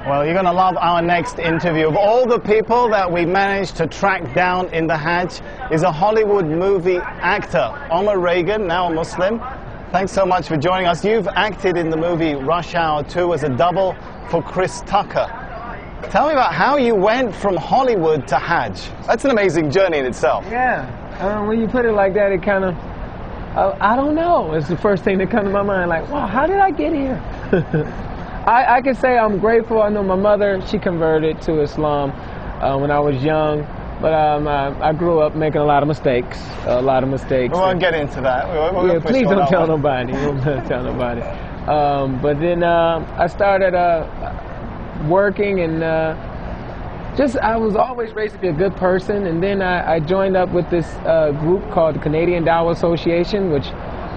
Well, you're going to love our next interview. Of all the people that we managed to track down in the Hajj is a Hollywood movie actor, Omar Reagan, now a Muslim. Thanks so much for joining us. You've acted in the movie Rush Hour 2 as a double for Chris Tucker. Tell me about how you went from Hollywood to Hajj. That's an amazing journey in itself. Yeah, when you put it like that, it kind of, I don't know. It's the first thing that comes to my mind, like, wow, how did I get here? I can say I'm grateful. I know my mother, she converted to Islam when I was young, but I grew up making a lot of mistakes. We won't get into that. Yeah, please don't tell nobody. Don't tell nobody. But then I started working, and I was always raised to be a good person. And then I joined up with this group called the Canadian Dawah Association, which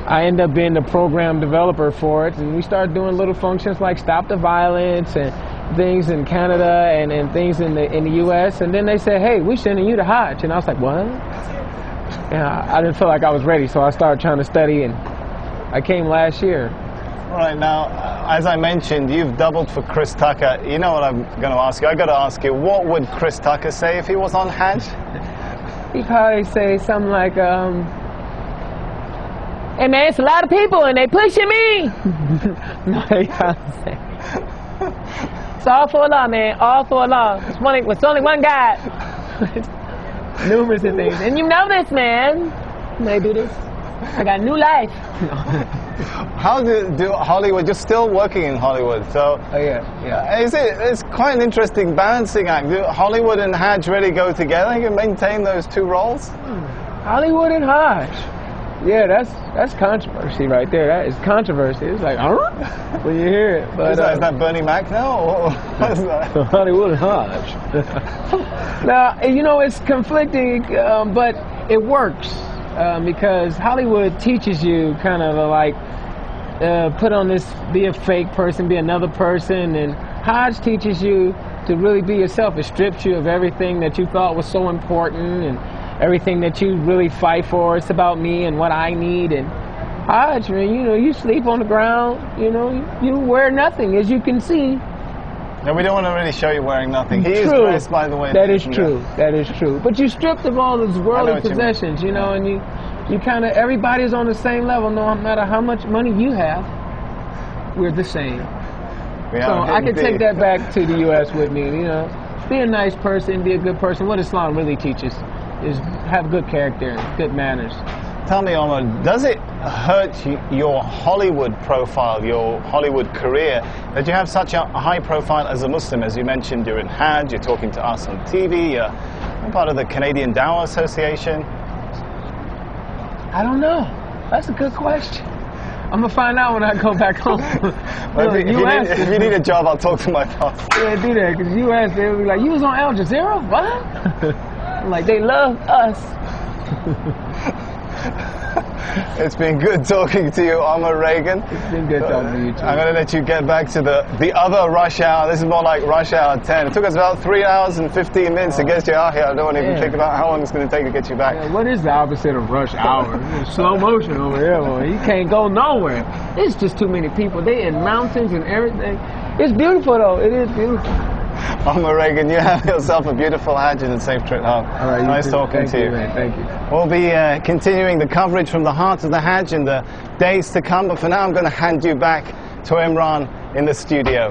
I ended up being the program developer for it, and we started doing little functions like Stop the Violence and things in Canada and things in the U.S. And then they said, hey, we're sending you to Hajj. And I was like, what? And I didn't feel like I was ready, so I started trying to study, and I came last year. All right, now, as I mentioned, you've doubled for Chris Tucker. You know what I'm going to ask you? I got to ask you, what would Chris Tucker say if he was on Hajj? He'd probably say something like, hey man, it's a lot of people and they pushing me. No, he can't say. It's all for Allah, man. All for Allah. It's only one God. Numerous of things. And you know this, man. May do this. I got new life. How do Hollywood? You're still working in Hollywood, so yeah. It's quite an interesting balancing act. Do Hollywood and Hajj really go together? You can maintain those two roles. Hollywood and Hajj. Yeah, that's controversy right there. That is controversy. It's like, when you hear it. But, is that Bernie Mac now? Or what is that? Hollywood and Hajj. Now, you know, it's conflicting, but it works because Hollywood teaches you kind of like put on this, be a fake person, be another person, and Hajj teaches you to really be yourself. It strips you of everything that you thought was so important and everything that you really fight for. It's about me and what I need. And Hajj, man, you know, you sleep on the ground, you know, you wear nothing, as you can see. No, we don't want to really show you wearing nothing. He is dressed, by the way. That is true. That is true. But you stripped of all those worldly possessions, you know, and you kind of, everybody's on the same level, no matter how much money you have. We're the same. So I can take that back to the U.S. with me, you know. Be a nice person, be a good person. What Islam really teaches is have good character and good manners. Tell me, Omar, does it hurt your Hollywood profile, your Hollywood career, that you have such a high profile as a Muslim? As you mentioned, you're in Hajj, you're talking to us on TV, you're part of the Canadian Dawah Association. I don't know. That's a good question. I'm going to find out when I go back home. Well, if you need a job, I'll talk to my boss. Yeah, do that, because you asked, they'll be like, you was on Al Jazeera? What? Like, they love us. It's been good talking to you, Omar Reagan. It's been good talking to you, too. I'm going to let you get back to the other rush hour. This is more like rush hour 10. It took us about 3 hours and 15 minutes to get you out here. I don't want to even think about how long it's going to take to get you back. Yeah, what is the opposite of rush hour? Slow motion over here, boy. You can't go nowhere. It's just too many people. They in mountains and everything. It's beautiful, though. It is beautiful. Omar Reagan, you have yourself a beautiful Hajj and a safe trip home. All right, nice talking to you. Man. Thank you. We'll be continuing the coverage from the heart of the Hajj in the days to come, but for now I'm going to hand you back to Imran in the studio.